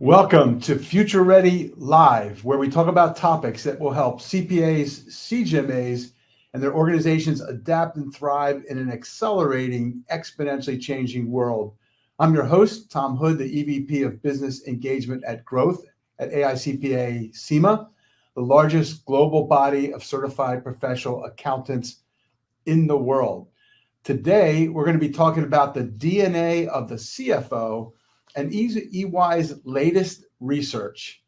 Welcome to Future Ready Live, where we talk about topics that will help CPAs, CGMAs, and their organizations adapt and thrive in an accelerating, exponentially changing world. I'm your host, Tom Hood, the EVP of Business Engagement at Growth at AICPA CIMA, the largest global body of certified professional accountants in the world. Today, we're going to be talking about the DNA of the CFO and EY's latest research.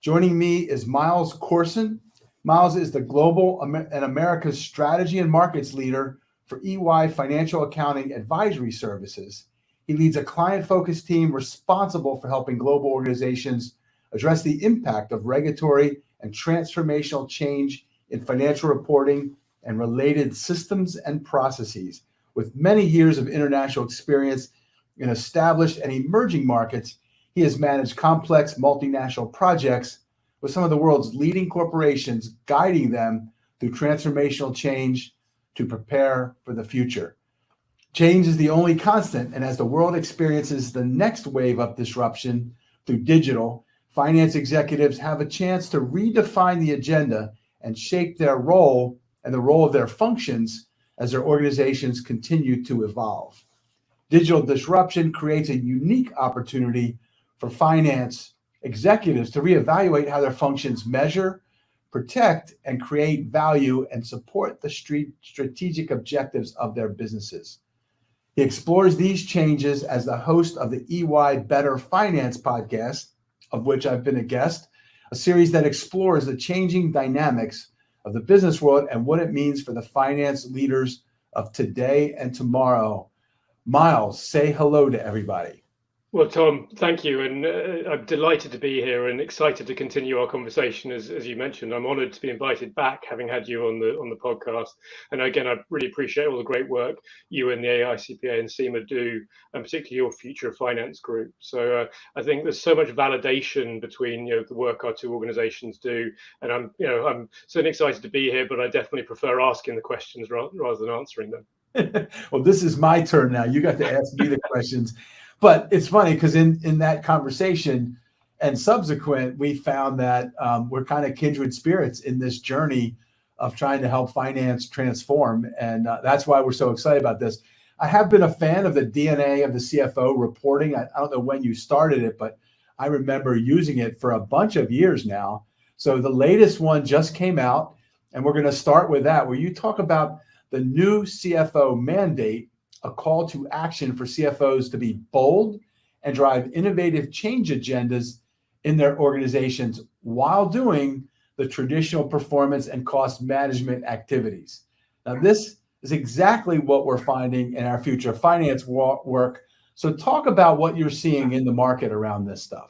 Joining me is Myles Corson. Myles is the Global and America's Strategy and Markets Leader for EY Financial Accounting Advisory Services. He leads a client-focused team responsible for helping global organizations address the impact of regulatory and transformational change in financial reporting and related systems and processes. With many years of international experience in established and emerging markets, he has managed complex multinational projects with some of the world's leading corporations, guiding them through transformational change to prepare for the future. Change is the only constant, and as the world experiences the next wave of disruption through digital, finance executives have a chance to redefine the agenda and shape their role and the role of their functions as their organizations continue to evolve. Digital disruption creates a unique opportunity for finance executives to reevaluate how their functions measure, protect, and create value and support the strategic objectives of their businesses. He explores these changes as the host of the EY Better Finance podcast, of which I've been a guest, a series that explores the changing dynamics of the business world and what it means for the finance leaders of today and tomorrow. Myles, say hello to everybody. Well, Tom, thank you. And I'm delighted to be here and excited to continue our conversation. As you mentioned, I'm honored to be invited back, having had you on the podcast. And again, I really appreciate all the great work you and the AICPA and CIMA do, and particularly your Future of Finance group. So I think there's so much validation between the work our two organizations do. And I'm certainly excited to be here, but I definitely prefer asking the questions rather than answering them. Well, this is my turn now. You got to ask me the questions. But it's funny because in that conversation and subsequent, we found that we're kind of kindred spirits in this journey of trying to help finance transform. And that's why we're so excited about this. I have been a fan of the DNA of the CFO reporting. I don't know when you started it, but I remember using it for a bunch of years now. So the latest one just came out, and we're going to start with that, where you talk about the new CFO mandate, a call to action for CFOs to be bold and drive innovative change agendas in their organizations while doing the traditional performance and cost management activities. Now, this is exactly what we're finding in our future finance work. So talk about what you're seeing in the market around this stuff.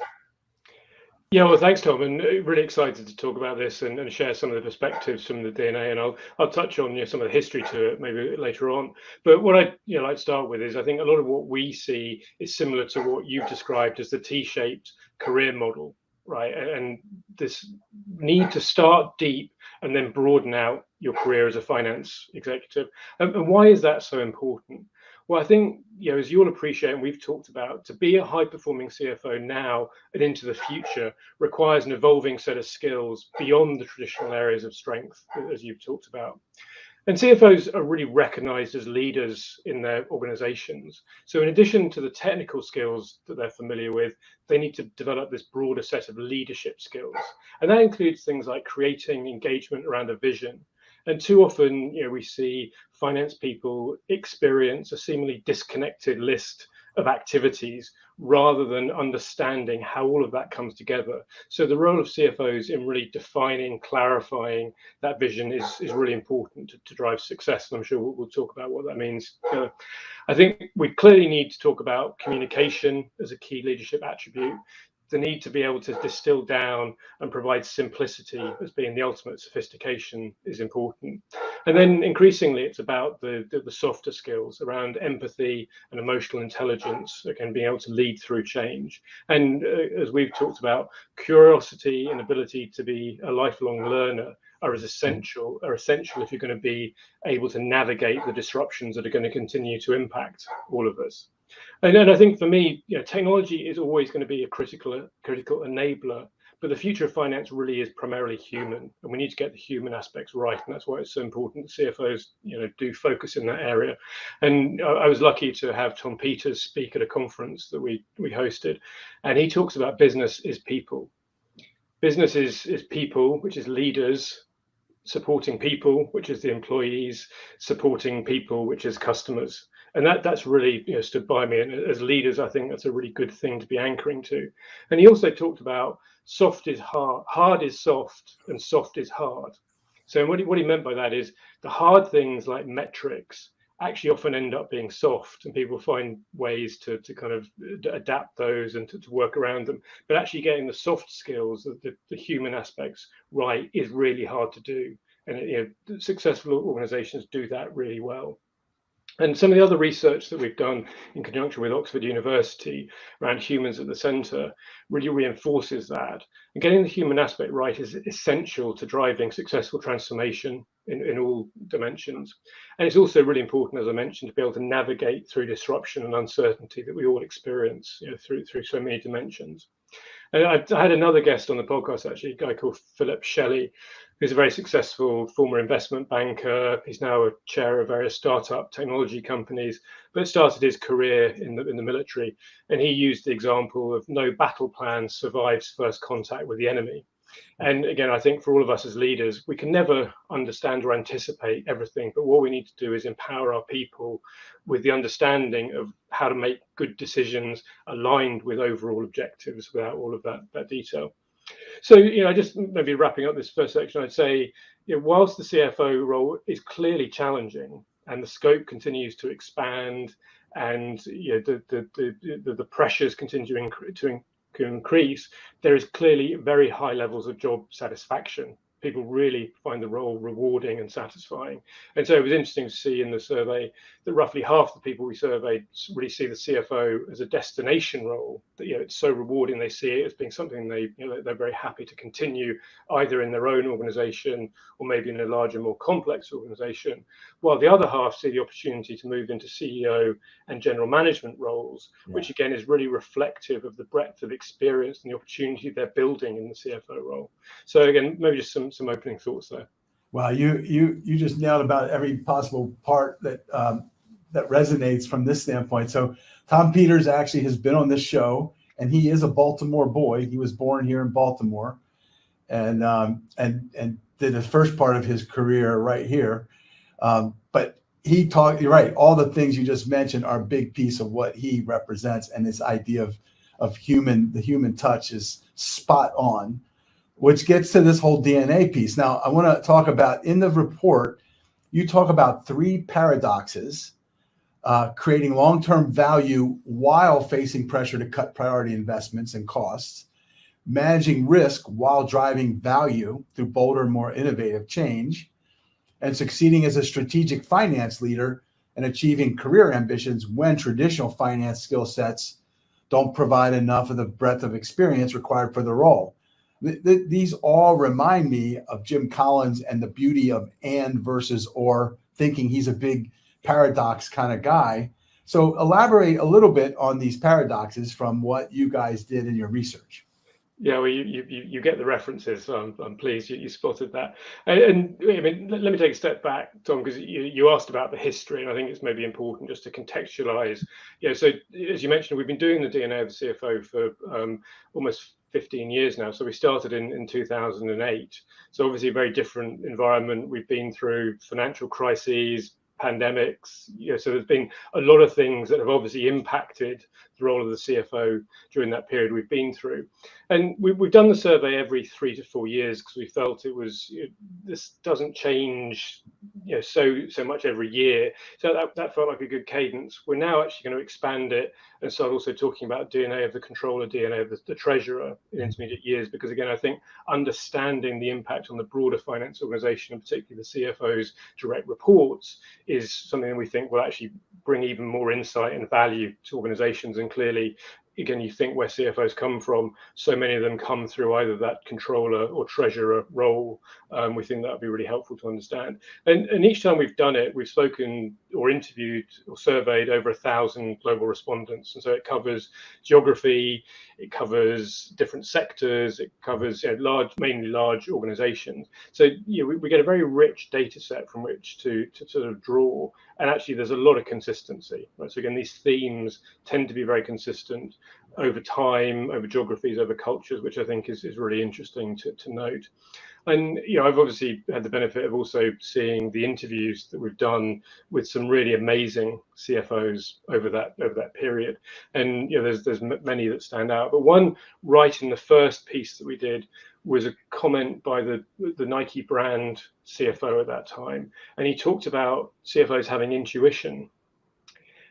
Yeah, well, thanks, Tom, and really excited to talk about this and share some of the perspectives from the DNA, and I'll touch on some of the history to it maybe later on. But what I'd like to start with is I think a lot of what we see is similar to what you've described as the T-shaped career model, right? And this need to start deep and then broaden out your career as a finance executive. And why is that so important? Well, I think, as you'll appreciate, and we've talked about, to be a high-performing CFO now and into the future requires an evolving set of skills beyond the traditional areas of strength, as you've talked about. And CFOs are really recognized as leaders in their organizations. So in addition to the technical skills that they're familiar with, they need to develop this broader set of leadership skills. And that includes things like creating engagement around a vision. And too often, we see finance people experience a seemingly disconnected list of activities rather than understanding how all of that comes together. So the role of CFOs in really defining, clarifying that vision is really important to drive success. And I'm sure we'll talk about what that means. I think we clearly need to talk about communication as a key leadership attribute. The need to be able to distill down and provide simplicity as being the ultimate sophistication is important. And then increasingly, it's about the softer skills around empathy and emotional intelligence, again, being able to lead through change. And as we've talked about, curiosity and ability to be a lifelong learner are essential if you're going to be able to navigate the disruptions that are going to continue to impact all of us. And I think for me, technology is always going to be a critical enabler, but the future of finance really is primarily human, and we need to get the human aspects right, and that's why it's so important that CFOs, do focus in that area. And I was lucky to have Tom Peters speak at a conference that we hosted, and he talks about business is people. Business is people, which is leaders supporting people, which is the employees, supporting people, which is customers. And that's really stood by me. And as leaders, I think that's a really good thing to be anchoring to. And he also talked about soft is hard, hard is soft, and soft is hard. So what he meant by that is the hard things like metrics actually often end up being soft, and people find ways to kind of adapt those and to work around them. But actually getting the soft skills, the human aspects right, is really hard to do. And successful organizations do that really well. And some of the other research that we've done in conjunction with Oxford University around humans at the centre really reinforces that. And getting the human aspect right is essential to driving successful transformation in all dimensions. And it's also really important, as I mentioned, to be able to navigate through disruption and uncertainty that we all experience through so many dimensions. And I had another guest on the podcast, actually, a guy called Philip Shelley, who's a very successful former investment banker. He's now a chair of various startup technology companies, but started his career in the military. And he used the example of no battle plan survives first contact with the enemy. And again, I think for all of us as leaders, we can never understand or anticipate everything, but what we need to do is empower our people with the understanding of how to make good decisions aligned with overall objectives without all of that detail. So, just maybe wrapping up this first section, I'd say, whilst the CFO role is clearly challenging and the scope continues to expand, and the pressures continue to increase, there is clearly very high levels of job satisfaction. People really find the role rewarding and satisfying. And so it was interesting to see in the survey that roughly half the people we surveyed really see the CFO as a destination role, that it's so rewarding, they see it as being something they're very happy to continue either in their own organization or maybe in a larger, more complex organization, while the other half see the opportunity to move into CEO and general management roles, which again is really reflective of the breadth of experience and the opportunity they're building in the CFO role. So again, maybe just some opening thoughts there. Wow, you just nailed about every possible part that that resonates from this standpoint. So Tom Peters actually has been on this show, and he is a Baltimore boy. He was born here in Baltimore, and did the first part of his career right here. But he talked. You're right. All the things you just mentioned are a big piece of what he represents, and this idea of the human touch is spot on. Which gets to this whole DNA piece. Now, I want to talk about, in the report, you talk about 3 paradoxes, creating long-term value while facing pressure to cut priority investments and costs, managing risk while driving value through bolder, more innovative change, and succeeding as a strategic finance leader and achieving career ambitions when traditional finance skill sets don't provide enough of the breadth of experience required for the role. These all remind me of Jim Collins and the beauty of and versus or, thinking he's a big paradox kind of guy. So elaborate a little bit on these paradoxes from what you guys did in your research. Yeah, well, you get the references, so I'm pleased you spotted that. And I mean, let me take a step back, Tom, because you asked about the history, and I think it's maybe important just to contextualize. So as you mentioned, we've been doing the DNA of the CFO for almost 15 years now. So we started in 2008. So obviously a very different environment. We've been through financial crises, pandemics. So there's been a lot of things that have obviously impacted the role of the CFO during that period we've been through. And we've done the survey every 3 to 4 years because we felt it was, this doesn't change so much every year. So that felt like a good cadence. We're now actually going to expand it and start also talking about DNA of the controller, DNA of the treasurer in intermediate years, because again, I think understanding the impact on the broader finance organization, and particularly the CFO's direct reports, is something that we think will actually bring even more insight and value to organizations, and clearly again, you think where CFOs come from, so many of them come through either that controller or treasurer role. We think that would be really helpful to understand. And each time we've done it, we've spoken or interviewed or surveyed over 1,000 global respondents. And so it covers geography, it covers different sectors, it covers mainly large organizations. So we get a very rich data set from which to sort of draw. And actually, there's a lot of consistency. Right? So again, these themes tend to be very consistent over time, over geographies, over cultures, which I think is really interesting to note. And I've obviously had the benefit of also seeing the interviews that we've done with some really amazing CFOs over that period. And there's many that stand out. But one right in the first piece that we did was a comment by the Nike brand CFO at that time, and he talked about CFOs having intuition.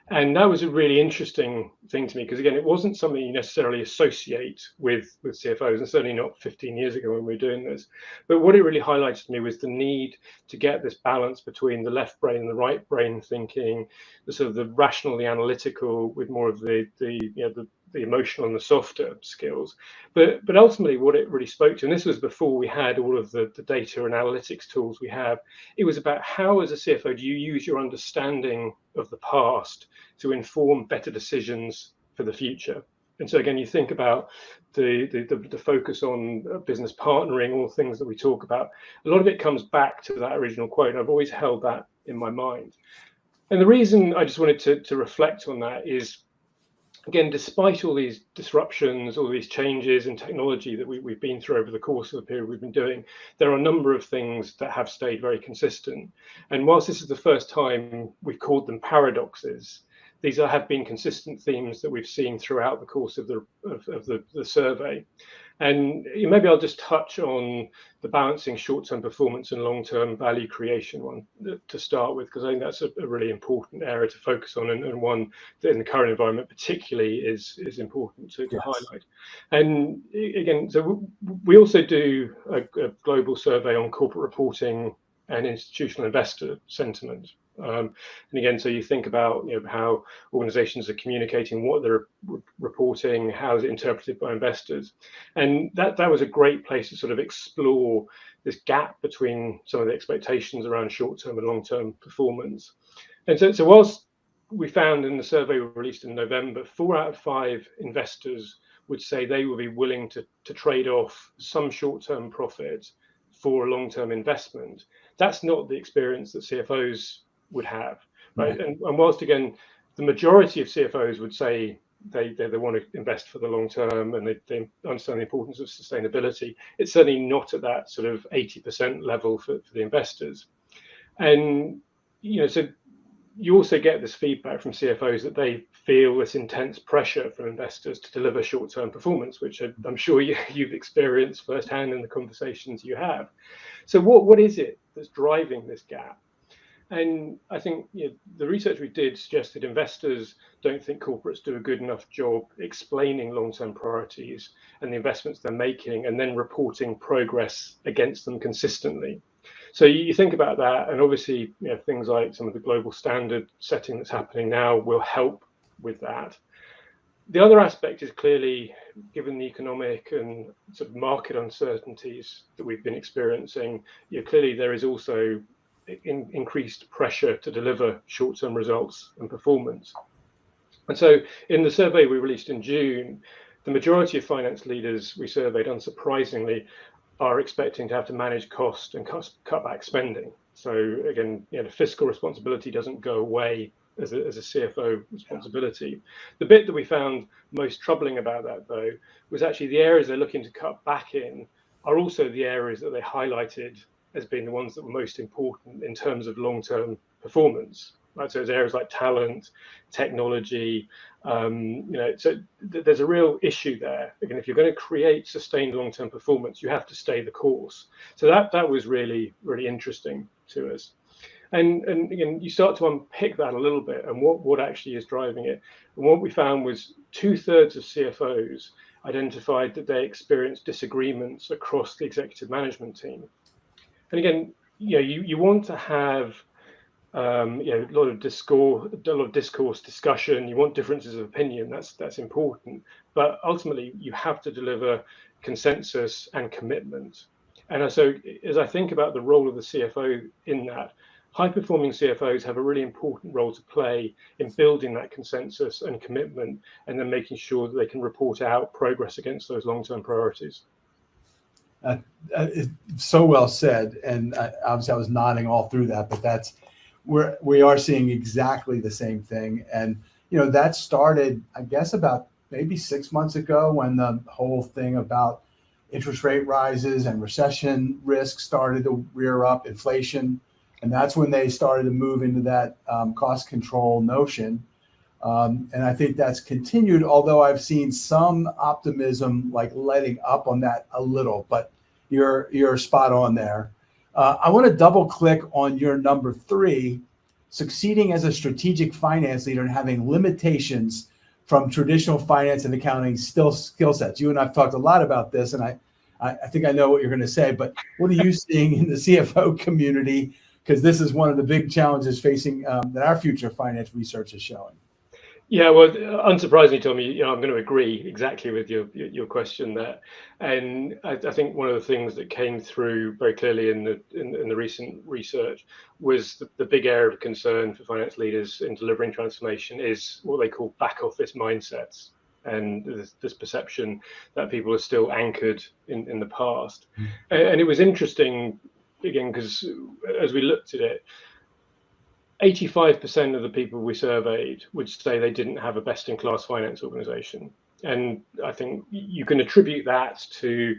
And that was a really interesting thing to me, because again, it wasn't something you necessarily associate with CFOs, and certainly not 15 years ago when we were doing this. But what it really highlighted to me was the need to get this balance between the left brain and the right brain thinking, the sort of the rational, the analytical, with more of the emotional and the softer skills. But ultimately what it really spoke to, and this was before we had all of the data and analytics tools we have, it was about how as a CFO do you use your understanding of the past to inform better decisions for the future. And so again, you think about the focus on business partnering, all things that we talk about, a lot of it comes back to that original quote, and I've always held that in my mind. And the reason I just wanted to reflect on that is, again, despite all these disruptions, all these changes in technology that we've been through over the course of the period we've been doing, there are a number of things that have stayed very consistent. And whilst this is the first time we've called them paradoxes, these have been consistent themes that we've seen throughout the course of the survey. And maybe I'll just touch on the balancing short-term performance and long-term value creation one to start with, because I think that's a really important area to focus on, and one that in the current environment particularly is important to highlight. And again, so we also do a global survey on corporate reporting and institutional investor sentiment. And again, so you think about how organizations are communicating, what they're reporting, how is it interpreted by investors, and that was a great place to sort of explore this gap between some of the expectations around short-term and long-term performance. And so whilst we found in the survey we released in November, 4 out of 5 investors would say they will be willing to trade off some short-term profit for a long-term investment. That's not the experience that CFOs would have, right? And whilst again, the majority of CFOs would say they want to invest for the long term and they understand the importance of sustainability, it's certainly not at that sort of 80% level for the investors. And so you also get this feedback from CFOs that they feel this intense pressure from investors to deliver short-term performance, which I'm sure you've experienced firsthand in the conversations you have. So what is it that's driving this gap? And I think the research we did suggested investors don't think corporates do a good enough job explaining long-term priorities and the investments they're making, and then reporting progress against them consistently. So you think about that, and obviously things like some of the global standard setting that's happening now will help with that. The other aspect is clearly, given the economic and sort of market uncertainties that we've been experiencing, clearly there is also increased pressure to deliver short-term results and performance. And so in the survey we released in June, the majority of finance leaders we surveyed, unsurprisingly, are expecting to have to manage cost and cut back spending. So again, the fiscal responsibility doesn't go away as a CFO responsibility. The bit that we found most troubling about that, though, was actually the areas they're looking to cut back in are also the areas that they highlighted as being the ones that were most important in terms of long-term performance. Right? So there's areas like talent, technology. So there's a real issue there. Again, if you're going to create sustained long-term performance, you have to stay the course. So that was really, really interesting to us. And again, you start to unpick that a little bit and what actually is driving it. And what we found was 2/3 of CFOs identified that they experienced disagreements across the executive management team. And again, you want to have a lot of discourse, discussion. You want differences of opinion. That's important. But ultimately, you have to deliver consensus and commitment. And so, as I think about the role of the CFO in that, high-performing CFOs have a really important role to play in building that consensus and commitment, and then making sure that they can report out progress against those long-term priorities. So well said. And obviously, I was nodding all through that, but we are seeing exactly the same thing. And that started, I guess, about maybe 6 months ago, when the whole thing about interest rate rises and recession risk started to rear up, inflation. And that's when they started to move into that cost control notion. And I think that's continued, although I've seen some optimism, like letting up on that a little, but you're spot on there. I want to double click on your number 3, succeeding as a strategic finance leader and having limitations from traditional finance and accounting skill sets. You and I've talked a lot about this, and I think I know what you're going to say, but what are you seeing in the CFO community? Because this is one of the big challenges facing that our future finance research is showing. Yeah, well, unsurprisingly, Tommy, I'm going to agree exactly with your question there, and I think one of the things that came through very clearly in the recent research was the big area of concern for finance leaders in delivering transformation is what they call back office mindsets, and this perception that people are still anchored in the past. And it was interesting again because as we looked at it, 85% of the people we surveyed would say they didn't have a best-in-class finance organization. And I think you can attribute that to,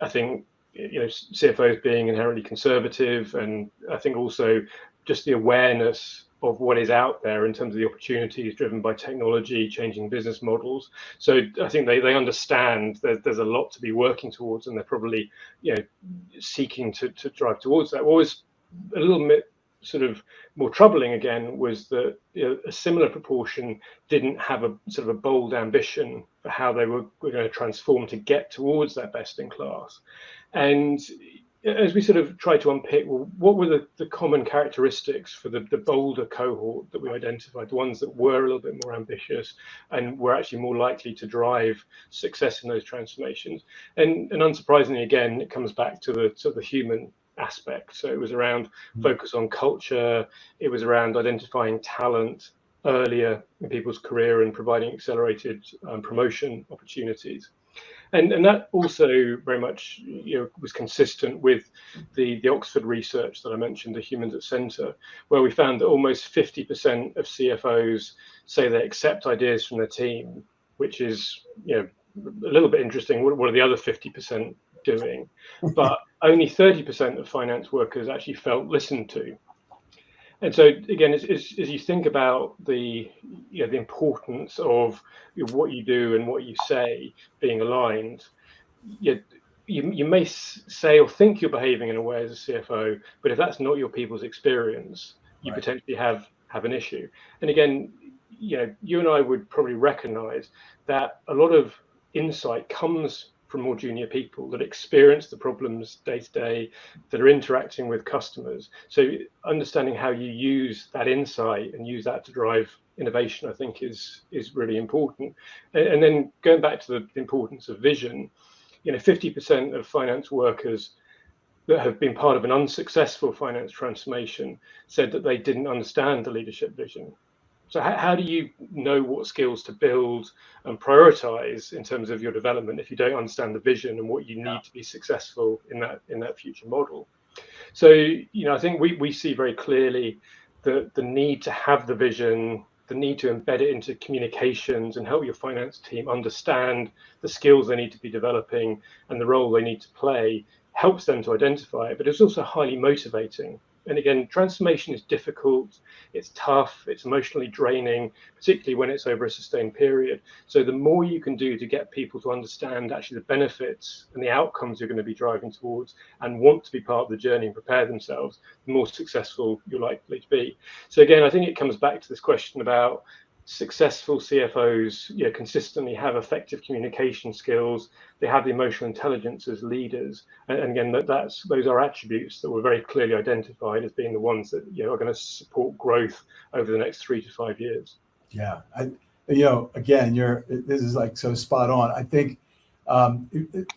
I think, CFOs being inherently conservative, and I think also just the awareness of what is out there in terms of the opportunities driven by technology, changing business models. So I think they understand that there's a lot to be working towards, and they're probably seeking to drive towards that. What was a little bit sort of more troubling again was that a similar proportion didn't have a sort of a bold ambition for how they were going to transform to get towards that best in class. And as we sort of try to unpick, well, what were the common characteristics for the bolder cohort that we identified, the ones that were a little bit more ambitious and were actually more likely to drive success in those transformations? And unsurprisingly, again, it comes back to the human aspect. So it was around focus on culture. It was around identifying talent earlier in people's career and providing accelerated promotion opportunities. And that also very much was consistent with the Oxford research that I mentioned, the Humans at Centre, where we found that almost 50% of CFOs say they accept ideas from their team, which is a little bit interesting. What are the other 50% doing? But only 30% of finance workers actually felt listened to. And so again, as you think about the importance of what you do and what you say being aligned, you may say or think you're behaving in a way as a CFO, but if that's not your people's experience, you potentially have an issue. And again, you and I would probably recognize that a lot of insight comes from more junior people that experience the problems day to day, that are interacting with customers. So understanding how you use that insight and use that to drive innovation, I think is really important. And then going back to the importance of vision, 50% of finance workers that have been part of an unsuccessful finance transformation said that they didn't understand the leadership vision. So how do you know what skills to build and prioritize in terms of your development if you don't understand the vision and what you need to be successful in that future model? So I think we see very clearly the need to have the vision, the need to embed it into communications and help your finance team understand the skills they need to be developing and the role they need to play helps them to identify it, but it's also highly motivating. And again, transformation is difficult, it's tough, it's emotionally draining, particularly when it's over a sustained period. So the more you can do to get people to understand actually the benefits and the outcomes you're going to be driving towards and want to be part of the journey and prepare themselves, the more successful you're likely to be. So again, I think it comes back to this question about successful CFOs, consistently have effective communication skills. They have the emotional intelligence as leaders, and again, those are attributes that were very clearly identified as being the ones that are going to support growth over the next 3 to 5 years. Yeah, again, this is like so spot on. I think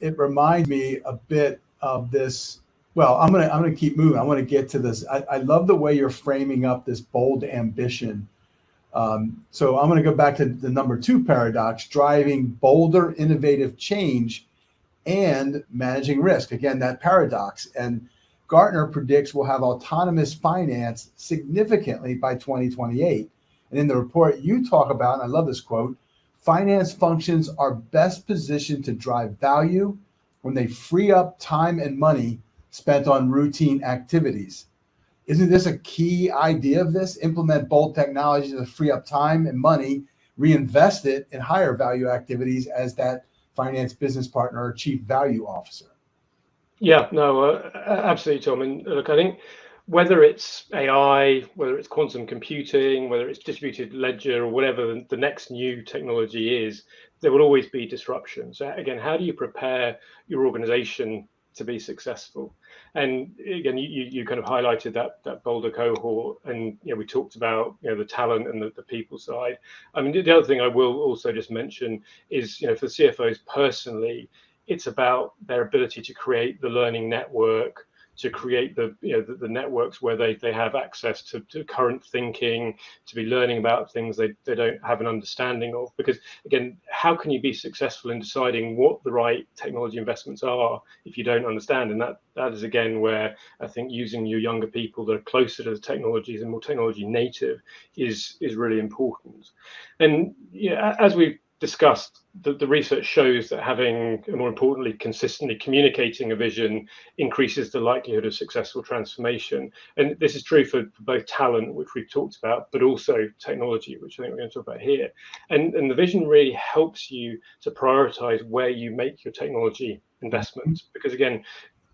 it reminds me a bit of this. Well, I'm gonna keep moving. I want to get to this. I love the way you're framing up this bold ambition. So I'm going to go back to the number 2 paradox: driving bolder, innovative change and managing risk. Again, that paradox. And Gartner predicts we'll have autonomous finance significantly by 2028. And in the report you talk about, and I love this quote, finance functions are best positioned to drive value when they free up time and money spent on routine activities. Isn't this a key idea of this? Implement bold technology to free up time and money, reinvest it in higher value activities as that finance business partner or chief value officer. Yeah, no, absolutely, Tom. And look, I think whether it's AI, whether it's quantum computing, whether it's distributed ledger, or whatever the next new technology is, there will always be disruption. So again, how do you prepare your organization to be successful? And again, you kind of highlighted that bolder cohort, and we talked about the talent and the people side. I mean, the other thing I will also just mention is for CFOs personally, it's about their ability to create the learning network, to create the networks where they have access to current thinking, to be learning about things they don't have an understanding of. Because again, how can you be successful in deciding what the right technology investments are if you don't understand? And that is again where I think using your younger people that are closer to the technologies and more technology native is really important. And as we've discussed, the research shows that having, more importantly, consistently communicating a vision increases the likelihood of successful transformation. And this is true for both talent, which we've talked about, but also technology, which I think we're going to talk about here. And the vision really helps you to prioritize where you make your technology investments. Because again,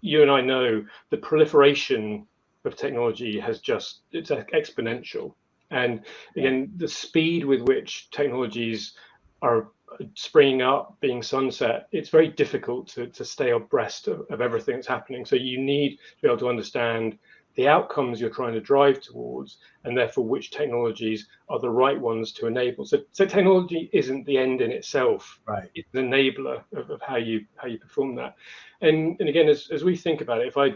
you and I know the proliferation of technology it's exponential. And again, the speed with which technologies are springing up, being sunset, it's very difficult to stay abreast of everything that's happening. So you need to be able to understand the outcomes you're trying to drive towards, and therefore which technologies are the right ones to enable. So technology isn't the end in itself, right? It's an enabler of how you perform that. And again, as we think about it, if I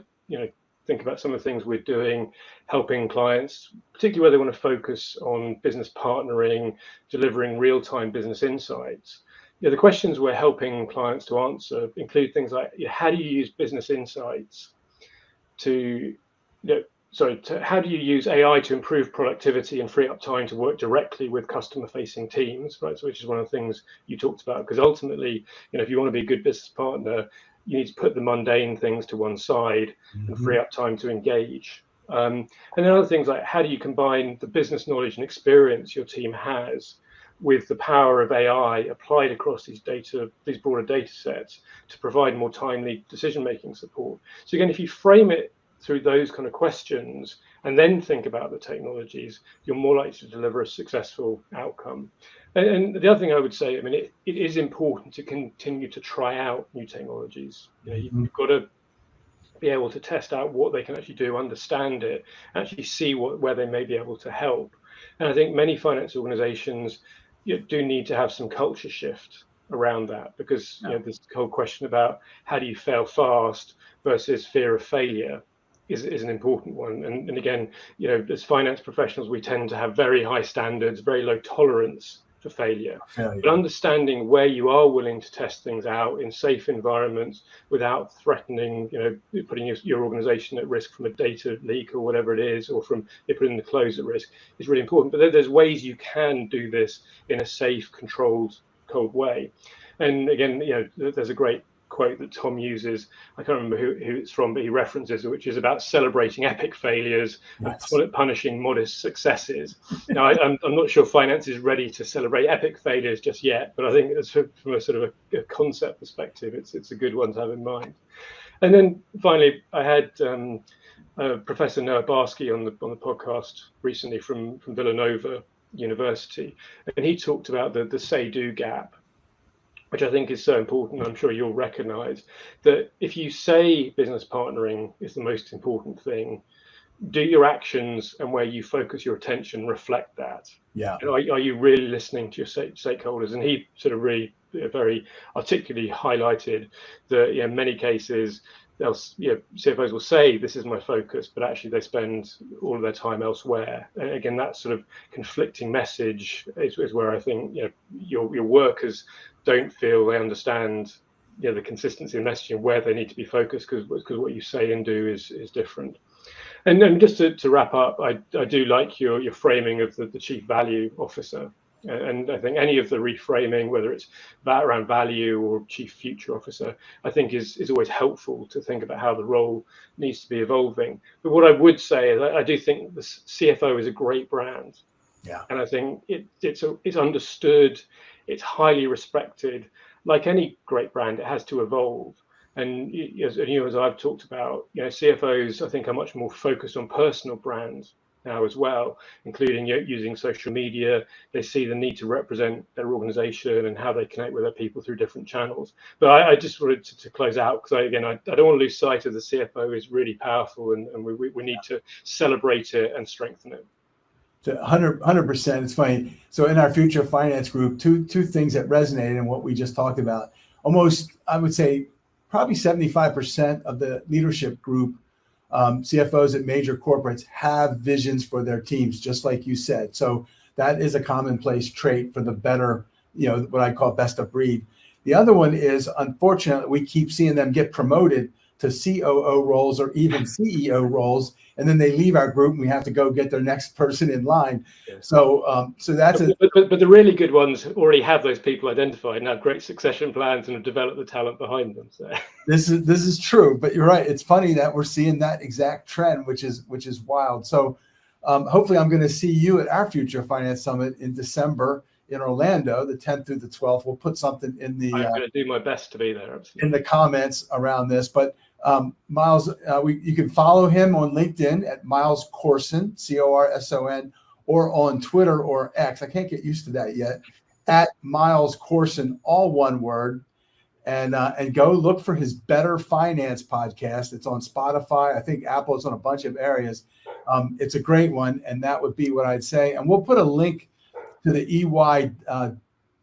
think about some of the things we're doing, helping clients, particularly where they want to focus on business partnering, delivering real-time business insights. The questions we're helping clients to answer include things like, how do you use business insights to, how do you use AI to improve productivity and free up time to work directly with customer-facing teams, right? So, which is one of the things you talked about, because ultimately, if you want to be a good business partner, you need to put the mundane things to one side and free up time to engage. And then other things like, how do you combine the business knowledge and experience your team has with the power of AI applied across these broader data sets to provide more timely decision-making support? So again, if you frame it through those kind of questions and then think about the technologies, you're more likely to deliver a successful outcome. And the other thing I would say, I mean, it is important to continue to try out new technologies. You've got to be able to test out what they can actually do, understand it, actually see where they may be able to help. And I think many finance organizations do need to have some culture shift around that, because this whole question about how do you fail fast versus fear of failure is an important one. And again, as finance professionals, we tend to have very high standards, very low tolerance for failure. But understanding where you are willing to test things out in safe environments without threatening, putting your organization at risk from a data leak or whatever it is, or from putting the close at risk, is really important. But there's ways you can do this in a safe, controlled way. And again, there's a great quote that Tom uses. I can't remember who it's from, but he references it, which is about celebrating epic failures and punishing modest successes. Now, I'm not sure finance is ready to celebrate epic failures just yet, but I think it's from a sort of a concept perspective, it's a good one to have in mind. And then finally, I had Professor Noah Barsky on the podcast recently from Villanova. University, and he talked about the say-do gap, which I think is so important. I'm sure you'll recognize that if you say business partnering is the most important thing, do your actions and where you focus your attention reflect that? Yeah. And are you really listening to your stakeholders? And he sort of really very articulately highlighted that in many cases, CFOs will say this is my focus, but actually they spend all of their time elsewhere. And again, that sort of conflicting message is where I think your workers don't feel they understand the consistency of messaging, where they need to be focused, because what you say and do is different. And then just to wrap up, I do like your framing of the chief value officer. And I think any of the reframing, whether it's around value or chief future officer, I think is always helpful to think about how the role needs to be evolving. But what I would say is I do think the CFO is a great brand. Yeah. And I think it's understood, it's highly respected. Like any great brand, it has to evolve. And as I've talked about, CFOs I think are much more focused on personal brands now as well, including using social media. They see the need to represent their organization and how they connect with their people through different channels. But I just wanted to close out, because I don't want to lose sight of the CFO is really powerful, and we need to celebrate it and strengthen it. 100%. It's funny. So in our future finance group, two things that resonated in what we just talked about. Almost, I would say, probably 75% of the leadership group, CFOs at major corporates, have visions for their teams, just like you said. So that is a commonplace trait for the better, what I call best of breed. The other one is, unfortunately, we keep seeing them get promoted to COO roles or even CEO roles, and then they leave our group and we have to go get their next person in line. Yeah. So that's but the really good ones already have those people identified and have great succession plans and have developed the talent behind them. So this is true, but you're right. It's funny that we're seeing that exact trend, which is wild. So hopefully I'm going to see you at our Future Finance Summit in December in Orlando, the 10th through the 12th. We'll put something in the. I'm going to do my best to be there. Absolutely. In the comments around this, but Myles, you can follow him on LinkedIn at Myles Corson, Corson, or on Twitter or X. I can't get used to that yet. At Myles Corson, all one word, and go look for his Better Finance podcast. It's on Spotify. I think Apple is on a bunch of areas. It's a great one, and that would be what I'd say. And we'll put a link to the EY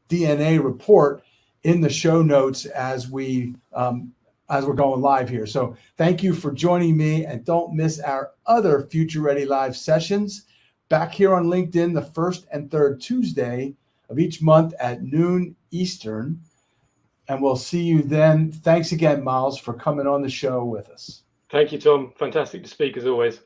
DNA report in the show notes as we're going live here. So thank you for joining me, and don't miss our other Future Ready Live sessions back here on LinkedIn the first and third Tuesday of each month at noon Eastern. And we'll see you then. Thanks again, Myles, for coming on the show with us. Thank you, Tom. Fantastic to speak as always.